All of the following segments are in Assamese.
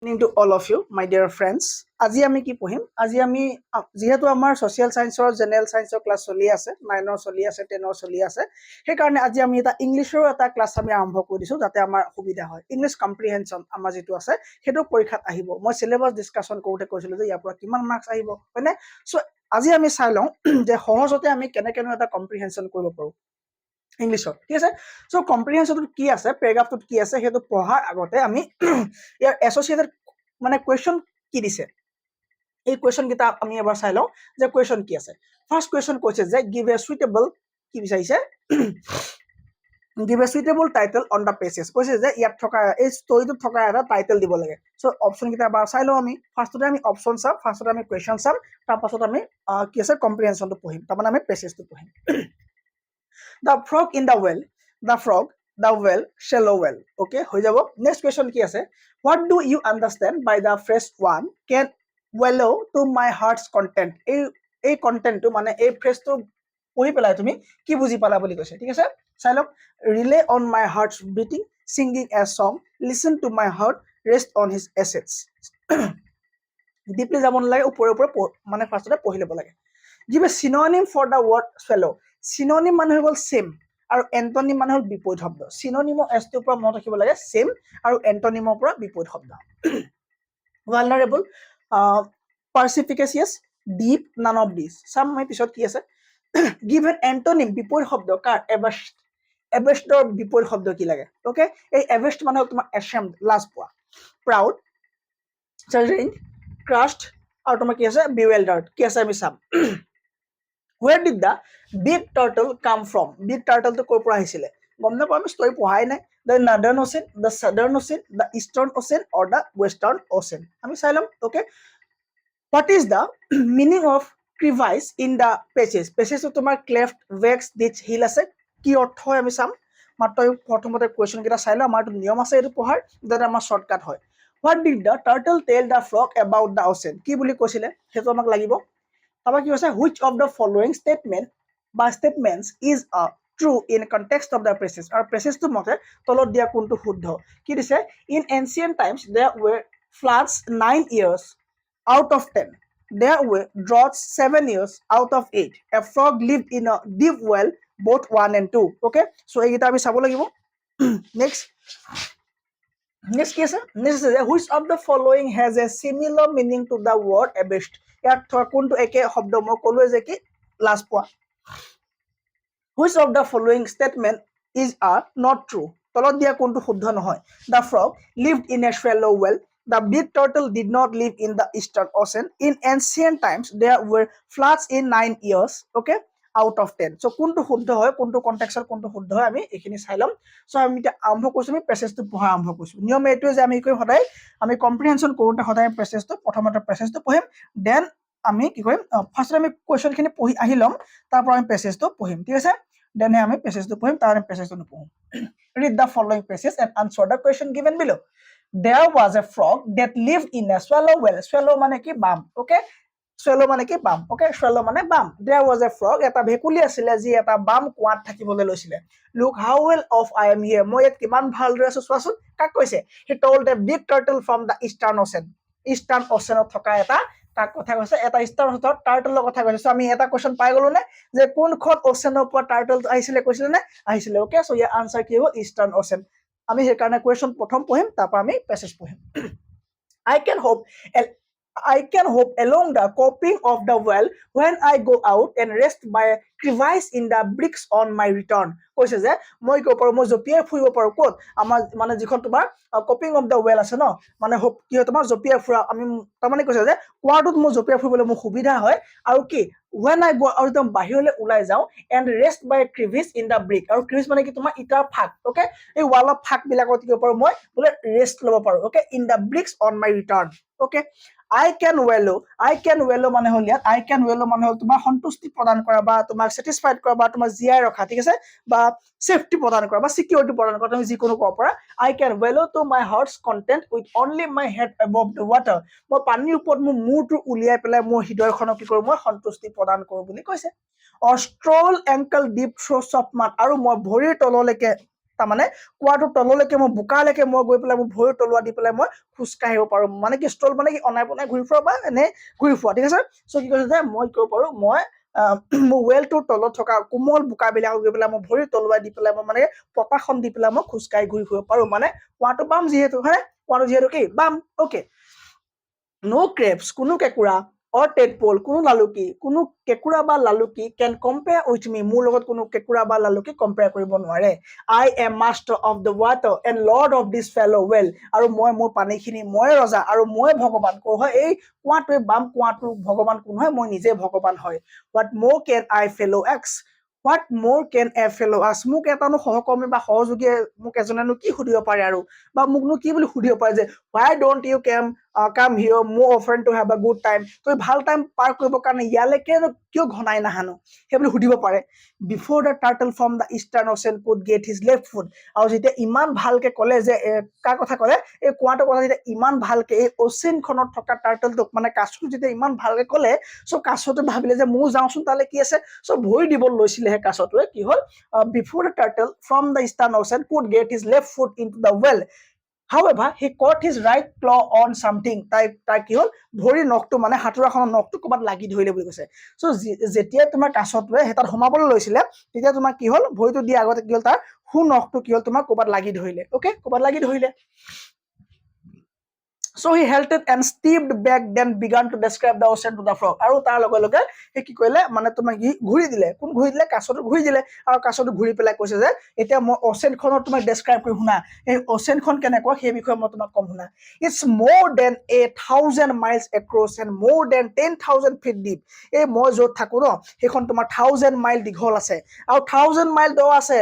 Evening to all of you, my dear friends. আজি আমি কি পঢ়িম? আজি আমি যেহেতু আমাৰ সোশিয়াল সায়েন্সৰ জেনাৰেল সায়েন্সৰ ক্লাছ চলি আছে, 9 চলি আছে, 10 চলি আছে। সেইকাৰণে আজি আমি এটা ইংলিছৰ এটা ক্লাছ আমি আৰম্ভ কৰি দিছো যাতে আমাৰ সুবিধা হয়। ইংলিছ কম্প্ৰিহেনশন আমাৰ যেটো আছে সেইটো পৰীক্ষাত আহিব। মই সিলেবাস ডিসকাশন কৰোতে কৈছিলো যে ইয়াৰ পৰা কিমান মাৰ্কস আহিব, হয়নে? সো আজি আমি চাই লওঁ যে সহজতে আমি কেনেকৈ এটা কম্প্ৰিহেনশন কৰিব পাৰো ইংলিছত, ঠিক আছে? সো কম্প্ৰিহেনশনটো কি আছে, পেৰাগ্ৰাফটোত কি আছে সেইটো পঢ়াৰ আগতে আমি ইয়াৰ এসোসিয়েটেড মানে কোৱেশ্চন কি দিছে এই কোৱেশ্চন কিটা আমি এবাৰ চাই লওঁ যে কোৱেশ্চন কি আছে। ফাৰ্স্ট কোৱেশ্চন কৈছে যে গিভ এ সুইটেবল কি বিচাৰিছে give a suitable title on the pages কৈছে যে ইয়াত থকা এই ষ্টৰীটোত থকা এটা টাইটেল দিব লাগে। সো অপচন কিটা এবাৰ চাই লওঁ আমি। ফাৰ্স্টতে আমি অপচন চাম, ফাৰ্স্টতে আমি কোৱেশ্চন চাম, তাৰ পাছত আমি কি আছে কম্প্ৰিহেনশনটো পঢ়িম, তাৰমানে আমি পেছেজটো পঢ়িম। The frog in the well, the frog, the well, shallow well. Okay, হৈ যাব। Next question কি আছে? What do you understand by the phrase one can wallow to my heart's content? এই কন্টেন্টটো মানে এই ফ্ৰেজটো পঢ়ি পেলাই তুমি কি বুজি পালা বুলি কৈছে, ঠিক আছে? চাই লওক। Rely on my heart's beating, singing a song, listen to my heart, rest on his assets. Deeply যাব নালাগে, ওপৰে ওপৰে মানে ফাৰ্স্টতে পঢ়ি ল'ব লাগে। Give a synonym for the word swallow. Synonym মানে হৈ গ'ল সেম আৰু এন্টনিম মানে হ'ল বিপৰীত শব্দ। সিনোনিমৰ এছটোৰ পৰা মনত ৰাখিব লাগে সেম আৰু এন্টনিমৰ পৰা বিপৰীত শব্দ। Vulnerable, perspicacious, deep, none of these. চাম মই পিছত কি আছে। Give an antonym বিপৰীত শব্দ কাৰ abashed. Abashedৰ বিপৰীত শব্দ কি লাগে? ওকে, এই abashed মানে হ'ল তোমাৰ ashamed, লাজ পোৱা। Proud, chagrined, crushed আৰু তোমাৰ কি আছে bewildered। কি আছে আমি চাম। Where did the big turtle come from? Big turtle to কৰ পৰা আহিছিলে? গম নাপাওঁ, আমি ষ্টৰী পঢ়াই নাই। The northern ocean, the southern ocean, the eastern ocean or the western ocean. আমি চাই লম। Okay, what is the meaning of crevice in the pages? Pages তো তোমাৰ cleft, vex, ditch, hill আছে। কি অৰ্থ হয় আমি চাম। মাত্ৰ প্ৰথমতে কোৱেশ্চন কিটা চাই লওঁ, আমাৰটো নিয়ম আছে এইটো পঢ়াৰ, যাতে আমাৰ শৰ্টকাট হয়। What did the turtle tell the frog about the ocean? কি বুলি কৈছিলে সেইটো আমাক লাগিব। তাৰপৰা কি হৈছে, which of the following statement বা statements is true in context of the passage? আৰু পেছেজটো মতে তলত দিয়া কোনটো শুদ্ধ। কি দিছে, in ancient times there were floods 9 years out of 10, there were droughts 7 years out of 8, a frog lived in a deep well both 1 and 2. Okay, so এইকেইটা আমি চাব লাগিব। next কি আছে, next is which of the following has a similar meaning to the word abashed? ইয়াত থকা কোনটো একে শব্দ মই ক'লোৱে যে কি লাজ পোৱা। Which of the following statement is not true? তলত দিয়া কোনটো শুদ্ধ নহয়। The frog lived in a shallow well. The big turtle did not live in the eastern ocean. In ancient times there were floods in 9 years. Okay, out of 10. So কোনটো শুদ্ধ হয়, কোনটো কনটেক্সটৰ কোনটো শুদ্ধ হয় আমি এইখিনি চাই ল'ম। সো আমি এতিয়া আৰম্ভ কৰিছো, আমি পেছেজটো পঢ়া আৰম্ভ কৰিছো। নিয়ম এইটোৱে যে আমি কি কৰিম, সদায় আমি কম্প্ৰিহেনশন কৰোঁতে সদায় পেছেজটো প্ৰথমতে পেছেজটো পঢ়িম, দেন আমি কি কৰিম, ফাৰ্স্টতে আমি কোৱেশ্চনখিনি পঢ়ি আহি ল'ম, তাৰ পৰা আমি পেছেজটো পঢ়িম, ঠিক আছে? দেন আমি পেছেজটো পঢ়িম, তাৰ আমি পেছেজটো নপঢ়ো। Read the following passage and answer the question given below. There was a frog that lived in a swallow well. Swallow মানে কি বাম। Okay, swallow মানে কি বাম। Okay, swallow মানে বাম। There was a frog, এটা ভেকুলী আছিলে যি এটা বাম কুৱাত থাকিবলৈ লৈছিলে। Look how well off I am here. মই ইয়াত কিমান ভালদৰে আছো চোৱাচোন। কাক কৈছে? He told a big turtle from the eastern ocean. Eastern oceanত থকা এটা কাক কথা কৈছে, এটা ইষ্টাৰ্ণ ওচৰত টাৰ্টলৰ কথা কৈছে। সো আমি এটা কোৱেশ্চন পাই গলো নে যে কোনখন ওচেনৰ পৰা টাৰ্টল আহিছিলে কৈছিলে নে আহিছিলে। ওকে, সো ইয়াৰ আনসাৰ কি হ'ব, ইষ্টাৰ্ণ ওচেন। আমি সেইকাৰণে কোৱেশ্চন প্ৰথম পঢ়িম, তাৰপৰা আমি পেছেজ পঢ়িম। I can hope along the coping of the well when I go out and rest by a crevice in the bricks on my return. কৈছে যে মই কি পাৰো, মই জপিয়াই ফুৰিব পাৰো ক'ত, আমাৰ মানে যিখন তোমাৰ কপিং অফ দ্য ৱেল আছে ন, মানে কি হয় তোমাৰ জপিয়াই ফুৰা। আমি তাৰমানে কৈছে যে কুৱাটোত মোৰ জপিয়াই ফুৰিবলৈ মোৰ সুবিধা হয়, আৰু কি when I go out, একদম বাহিৰলৈ ওলাই যাওঁ, and rest by a crevice in the brick। আৰু crevice মানে কি তোমাৰ ইটাৰ ফাক। ওকে, এই ৱালৰ ফাক বিলাকত কি পাৰো মই বোলে ৰেষ্ট ল'ব পাৰো। Okay, in the bricks on my return. Okay, I can wallow মানে হ'ল ইয়াত I can wallow মানে হ'ল তোমাৰ সন্তুষ্টি প্ৰদান কৰা বা তোমাক স্যাটিসফাইড কৰা বা তোমাৰ জীয়াই ৰখা, ঠিক আছে, বা সেফটি প্ৰদান কৰা বা সিকিউৰিটি প্ৰদান কৰা, তুমি যিকোনো ক'ব পাৰা। I can wallow to my heart's content with only my head above the water. মই পানীৰ ওপৰত মোৰ মূৰটো উলিয়াই পেলাই মোৰ হৃদয়খনক কি কৰোঁ, মই সন্তুষ্টি প্ৰদান কৰোঁ বুলি কৈছে। Or stroll ankle deep through soft mud, আৰু মই ভৰিৰ তললৈকে তাৰমানে কুৱাটোৰ তললৈকে মই বোকালৈকে মই গৈ পেলাই মই ভৰি তলুৱা দি পেলাই মই খোজকাঢ়িব পাৰোঁ মানে কি ষ্টল মানে কি অনাই বনাই ঘূৰি ফুৰা বা এনে ঘূৰি ফুৰা ঠিক আছে চ' কি কৈছে যে মই কি কৰিব পাৰোঁ মই মোৰ ৱেলটোৰ তলত থকা কোমল বোকাবিলাকক গৈ পেলাই মই ভৰি তলুৱাই দি পেলাই মই মানে পতাখন দি পেলাই মই খোজকাঢ়ি ঘূৰি ফুৰিব পাৰোঁ মানে কুৱাটো বাম যিহেতু হয় কুৱাটো যিহেতু কি বাম অ'কে নো ক্ৰেপছ কোনো কেঁকুৰা or tadpole কোনো লালুকি কোনো কেঁকুৰা বা লালুকি can compare with me মোৰ লগত কোনো কেঁকুৰা বা লালুকি কম্পেয়াৰ কৰিব নোৱাৰে I am master of the water and lord of this fellow well আৰু মই মোৰ পানীখিনি মই ৰজা আৰু মই ভগৱান কৈ হয় এই কুৱাটোৱে বাম কুৱাটো ভগৱান কোন হয় মই নিজে ভগৱান হয় what more can I fellow ask what more can a fellow ask মোক এটানো সহকৰ্মী বা সহযোগীয়ে মোক এজনেনো কি সুধিব পাৰে আৰু বা মোকনো কি বুলি সুধিব পাৰে যে why don't you come here more often to have a good time তই ভাল টাইম পাৰ কৰিবৰ কাৰণে ইয়ালৈকে কিয় ঘনাই নাহানো সেই বুলি সুধিব পাৰে before the turtle from the eastern ocean could get his left foot আৰু যেতিয়া ইমান ভালকে ক'লে যে কাৰ কথা ক'লে এই কুৱাটোৰ কথা যেতিয়া ইমান ভালকে এই অচিনখনত থকা টাৰ্টলটোক মানে কাছটো যেতিয়া ইমান ভালকে ক'লে চ' কাছটো ভাবিলে যে ময়ো যাওঁচোন তালৈ কি আছে চ' ভৰি দিব লৈছিলেহে কাছটোৱে কি হ'ল before the turtle from the eastern ocean could get his left foot into the well however he caught his right claw on something তাই কি হ'ল ভৰি নখটো মানে হাতোৰাখনৰ নখটো ক'ৰবাত লাগি ধৰিলে বুলি কৈছে চ' যেতিয়া তোমাৰ কাছটোৱে সেই তাত সোমাবলৈ লৈছিলে তেতিয়া তোমাৰ কি হ'ল ভৰিটো দিয়া আগতে কি হ'ল তাৰ সু নখটো কি হ'ল তোমাৰ ক'ৰবাত লাগি ধৰিলে অ'কে ক'ৰবাত লাগি ধৰিলে So he halted and stepped back then began to describe the ocean to the frog আৰু তাৰ লগে লগে সি কি কৰিলে মানে তোমাক ঘূৰি দিলে কোন ঘূৰি দিলে কাছটো ঘূৰি দিলে আৰু কাছটো ঘূৰি পেলাই কৈছে যে এতিয়া মই অচেনখনত তোমাক ডেছক্ৰাইব কৰি শুনা এই অচেনখন কেনেকুৱা সেই বিষয়ে মই তোমাক কম শুনা it's more than 1,000 miles across and more than 10,000 feet deep এই মই য'ত থাকো ন সেইখন তোমাৰ 1,000 মাইল দীঘল আছে আৰু 1,000 মাইল দ আছে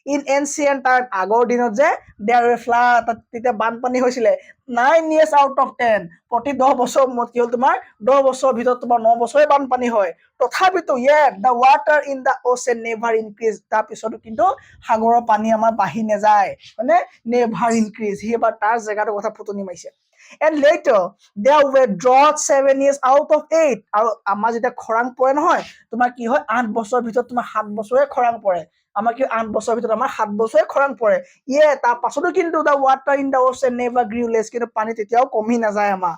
ইন এনচিয়েন্ট টাইম আগৰ দিনত যে দেয়াৰ ফ্লাড তেতিয়া বানপানী হৈছিলে 9 years out of 10 প্ৰতি 10 বছৰ মত কি হ'ল তোমাৰ 10 বছৰৰ ভিতৰত তোমাৰ 9 বছৰে বানপানী হয় তথাপিতো the water in the ocean never increase তাৰ পিছতো কিন্তু সাগৰৰ পানী আমাৰ বাঢ়ি নাযায় মানে never increase সি এবাৰ তাৰ জেগাটোৰ কথা ফুটনি মাৰিছে and later there were drought 7 years out of 8 আৰু আমাৰ যেতিয়া খৰাং পৰে নহয় তোমাৰ কি হয় 8 বছৰৰ ভিতৰত তোমাৰ 7 বছৰে খৰাং পৰে আমাৰ কি 8 বছৰৰ ভিতৰত আমাৰ 7 বছৰে খৰাং পৰে তাৰ পাছতো কিন্তু the water in the ocean never grew less কিন্তু পানী তেতিয়াও কমি নাযায় আমাৰ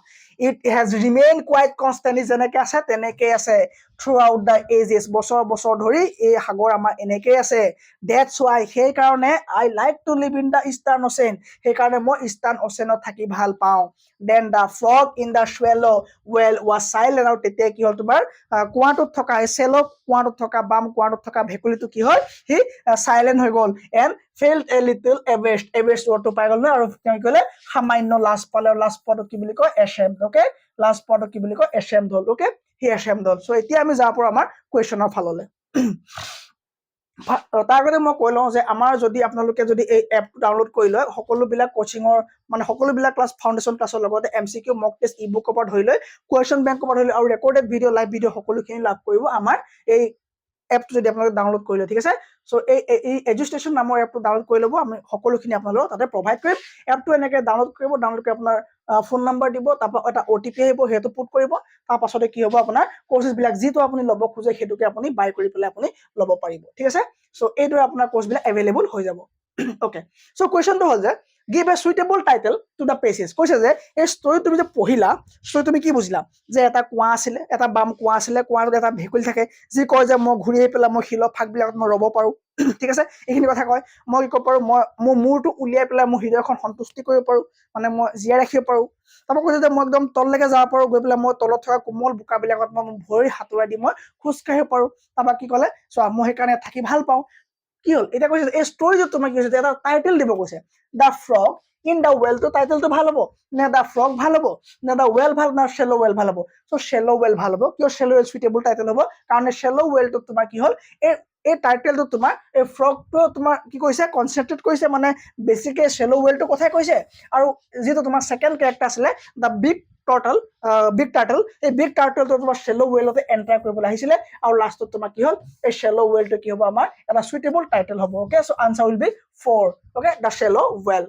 it has remained quite constant যেনেকৈ আছে তেনেকৈ আছে throughout the ages বছৰ বছৰ ধৰি এই সাগৰ আমাৰ এনেকৈ আছে that's why সেই কাৰণে I like to live in the eastern ocean সেই কাৰণে মই ইষ্টাৰ্ণ অচেনত থাকি ভাল পাওঁ then the frog in the shallow well was silent আৰু তেতিয়া কি হ'ল তোমাৰ কুৱাটোত থকা চেলো কুৱাটোত থকা বাম কুৱাটোত থকা ভেকুলীটো কি হ'ল সি সাইলেন্ট হৈ গ'ল and felt a little abashed wordটো পাই গ'ল ন আৰু তেওঁ কি ক'লে সামান্য লাজ পালে লাজ পোৱাটো কি বুলি কয় ashamed okay লাজ পোৱাটো কি বুলি কয় ashamed হ'ল okay সি ashamed হ'ল চ' এতিয়া আমি যাব পাৰোঁ আমাৰ কুৱেশ্যনৰ ফাললৈ তাৰ আগতে মই কৈ লওঁ যে আমাৰ যদি আপোনালোকে যদি এই এপটো ডাউনলোড কৰি লয় সকলোবিলাক কোচিঙৰ মানে সকলোবিলাক ক্লাছ ফাউণ্ডেশ্যন ক্লাছৰ লগতে MCQ মক টেষ্ট ই বুকৰ পৰা ধৰি লৈ কুৱেশ্যন বেংকৰ পৰা ধৰি লৈ আৰু ৰেকৰ্ডেড ভিডিঅ' লাইভ ভিডিঅ' সকলোখিনি লাভ কৰিব আমাৰ এই এপটো যদি আপোনালোকে ডাউনলোড কৰি লয় ঠিক আছে চ' এই এডুষ্টেশ্যন নামৰ এপটো ডাউনলোড কৰি ল'ব আমি সকলোখিনি আপোনালোকক তাতে প্ৰভাইড কৰিম এপটো এনেকৈ ডাউনলোড কৰিব ডাউনলোড কৰি আপোনাৰ ফোন নাম্বাৰ দিব তাৰপৰা এটা OTP আহিব সেইটো পুট কৰিব তাৰ পাছতে কি হ'ব আপোনাৰ কোৰ্চেছবিলাক যিটো আপুনি ল'ব খোজে সেইটোকে আপুনি বাই কৰি পেলাই আপুনি ল'ব পাৰিব ঠিক আছে চ' এইদৰে আপোনাৰ কোৰ্চবিলাক এভেইলেবল হৈ যাব অ'কে চ' কুৱেশ্যনটো হ'ল যে give a suitable title to the pages কৈছে যে এই ষ্টৰী তুমি যে পঢ়িলা ষ্টৰী তুমি কি বুজিলা যে এটা কুঁৱা আছিলে এটা বাম কুঁৱা আছিলে কুঁৱাটোত এটা ভেকুলী থাকে যি কয় যে মই ঘূৰি আহি পেলাই মই শিলৰ ফাকবিলাকত মই ৰ'ব পাৰোঁ ঠিক আছে এইখিনি কথা কয় মই কি ক'ব পাৰোঁ মই মোৰ মূৰটো উলিয়াই পেলাই মোৰ হৃদয়খন সন্তুষ্টি কৰিব পাৰোঁ মানে মই জীয়াই ৰাখিব পাৰোঁ তাৰপৰা কৈছে যে মই একদম তললৈকে যাব পাৰোঁ গৈ পেলাই মই তলত থকা কোমল বোকাবিলাকত মই ভৰি হাতোৰাই দি মই খোজকাঢ়িব পাৰোঁ তাৰপৰা কি ক'লে চোৱা মই সেইকাৰণে থাকি ভাল পাওঁ কি হ'ল এতিয়া কৈছে এই ষ্টৰীটোত তোমাক কি হৈছে এটা টাইটেল দিব কৈছে দ্য ফ্ৰগ ইন দ্য ৱেলটো টাইটেলটো ভাল হ'ব নে দ্য ফ্ৰগ ভাল হ'ব নে দ্য ৱেল ভাল না শ্বেল' ৱেল ভাল হ'ব চ' শ্বেল' ৱেল ভাল হ'ব কিয় শ্বেল' ৱেল চুইটেবল টাইটেল হ'ব কাৰণ শ্বেল' ৱেলটোত তোমাৰ কি হ'ল এই টাইটেলটো তোমাৰ এই ফ্ৰগটো তোমাৰ কি কৈছে কনচেন্ট্ৰেট কৰিছে মানে বেছিকে শ্বেল' ৱেলটোৰ কথাই কৈছে আৰু যিটো তোমাৰ ছেকেণ্ড কেৰেক্টাৰ আছিলে দ্য বিগ টাৰ্টল এই বিগ টাৰ্টলটো তোমাৰ শ্বেল' ৱেলতে এণ্টাৰ কৰিবলৈ আহিছিলে আৰু লাষ্টত তোমাৰ কি হ'ল এই শ্বেল' ৱেলটো কি হ'ব আমাৰ এটা সুইটেবল টাইটেল হ'ব okay so' answer will be 4 okay দ্য শ্বেল' well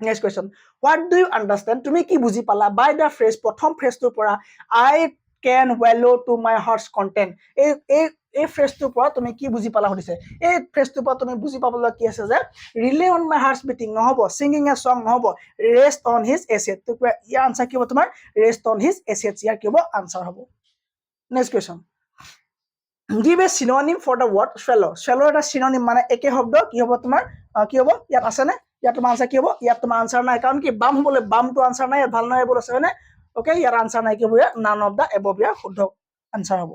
next question what do you understand তুমি কি বুজি পালা বাই দ্য ফ্ৰেজ প্ৰথম ফ্ৰেজটোৰ পৰা I can wallow to my heart's content এই ফ্ৰেজটোৰ পৰা তুমি কি বুজি পালা সুধিছে এই ফ্ৰেজটোৰ পৰা তুমি বুজি পাবলৈ কি আছে যে rely on my heart's beating নহ'ব ছিংগিং এ সং নহ'ব ৰেষ্ট অন হিজ এছেট তো ইয়াৰ আনসাৰ কি হ'ব তোমাৰ ৰেষ্ট অন হিজ এছেটছ ইয়াৰ কি হ'ব আনসাৰ হ'ব next question give a synonym for the word swallow swallow এটা synonym মানে একে শব্দ কি হ'ব তোমাৰ কি হ'ব ইয়াত আছে নে ইয়াত তোমাৰ আনসাৰ কি হ'ব ইয়াত তোমাৰ আনসাৰ নাই কাৰণ কি বাম হ'বলে বাম তো আনসাৰ নাই ভাল নাই বল আছে হয়নে ওকে ইয়াৰ আনসাৰ নাই কি হ'ব ইয়াত none of the above ইয়াৰ শুদ্ধ আনসাৰ হ'ব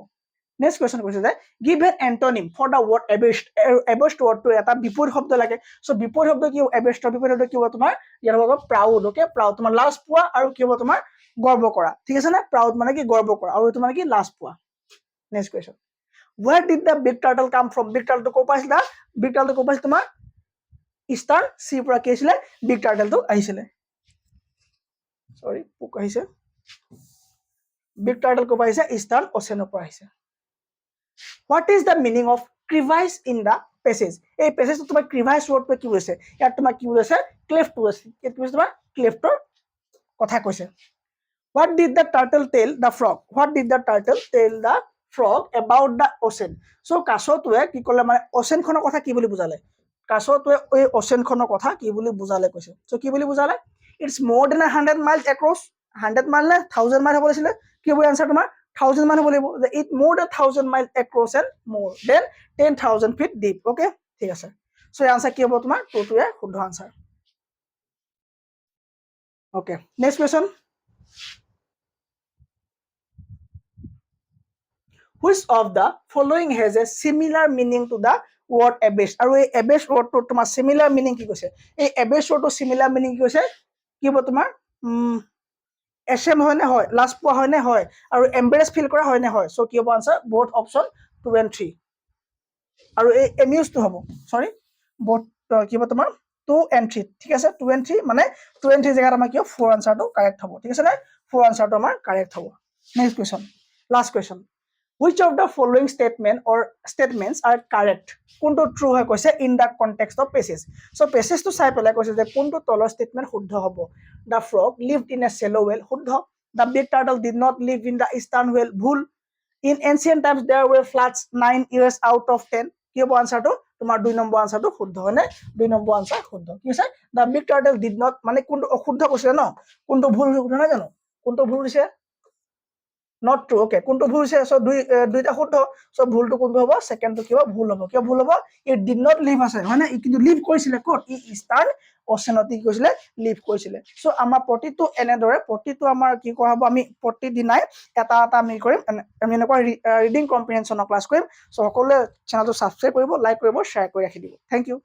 নেক্সট কোৱেশ্চন কৈছে যে give an antonym for the word abased abased word to এটা বিপৰীত শব্দ লাগে সো বিপৰীত শব্দ কি abased বিপৰীত শব্দ কি হ'ব তোমাৰ ইয়াৰ হ'ব proud ওকে proud তোমাৰ লাজ পোৱা আৰু কি হ'ব তোমাৰ গৰ্ব কৰা ঠিক আছে না proud মানে কি গৰ্ব কৰা আৰু তোমাৰ কি লাজ পোৱা next question where did the big turtle come from big turtle ko paisla big turtle ko paisla tomar eastern sea pura ki aisile big turtle to aisile sorry puk aise big turtle ko paise eastern ocean pura aise what is the meaning of crevice in the passage ei passage to tomar crevice word pe ki hoise yar tomar ki hoise cleft hoise et hoise tomar cleft or kotha koise what did the turtle tell the frog what did the turtle tell the frog about the ocean so কাছটোৱে কি কলে মানে ওচেন খনৰ কথা কি বুলি বুজালে কাছটোৱে এই ওচেন খনৰ কথা কি বুলি বুজালে কৈছে so কি বুলি বুজালে it's more than 100 miles across 100 mile নে 1000 mile হ'ব লাগিছিল কি হ'ব আনসাৰ তোমাৰ 1000 মান হ'ব লাগিব it more than 1000 miles across and more than 10000 feet deep okay ঠিক আছে so এই আনসাৰ কি হ'ব তোমাৰ টুটোৱে শুদ্ধ answer okay next question which of the following has a similar meaning to the word abased আৰু এই abased word to তোমাৰ similar meaning কি কৈছে এই abased word to similar meaning কি কৈছে কি হ'ব তোমাৰ ashamed হয় নে হয় লাজ পোৱা হয় নে হয় আৰু embarrassed feel কৰা হয় নে হয় so কি হ'ব আনসাৰ both option 2 and 3 আৰু এই amused to হ'ব sorry both কি হ'ব তোমাৰ 2 and 3 ঠিক আছে 2 and 3 মানে 2 and 3 জায়গাত আমাৰ কি হ'ব 4 আনসাৰ to correct হ'ব ঠিক আছে না 4 আনসাৰ to আমাৰ correct হ'ব next question last question which of the following statements are correct কোনটো true হয় কৈছে in the context of passage so passage to চাই পেলাই কৈছে যে কোনটো তলৰ statement শুদ্ধ হ'ব the frog lived in a shallow well শুদ্ধ the big turtle did not live in the eastern well ভুল in ancient times there were floods 9 years out of 10 কি হ'ব আনসাৰটো তোমাৰ 2 নম্বৰ আনসাৰটো শুদ্ধ হয়নে 2 নম্বৰ আনসাৰ শুদ্ধ কি আছে the big turtle did not মানে কোনটো অশুদ্ধ কৈছে ন কোনটো ভুল শুদ্ধ নহয় জানো কোনটো ভুল দিছে not true okay কোনটো ভুল হৈছে সো দুইটা শুদ্ধ সো ভুলটো কোনটো হ'ব সেকেন্ডটো কি হ'ব ভুল হ'ব কিয় ভুল হ'ব it did not live আছে হয়নে কিন্তু লিভ কৰিছিলে ক'ত ই ইষ্টাৰ্ণ ওচেনত কি কৰিছিলে লিভ কৰিছিলে সো আমাৰ প্ৰতিটো এনেদৰে প্ৰতিটো আমাৰ কি কৰা হ'ব আমি প্ৰতিদিনাই এটা এটা আমি কৰিম আমি এনেকুৱা ৰিডিং কম্প্ৰিহেনচনৰ ক্লাছ কৰিম সো সকলোৱে চেনেলটো সাবস্ক্ৰাইব কৰিব লাইক কৰিব শ্বেয়াৰ কৰি ৰাখি দিব থ্যাংক ইউ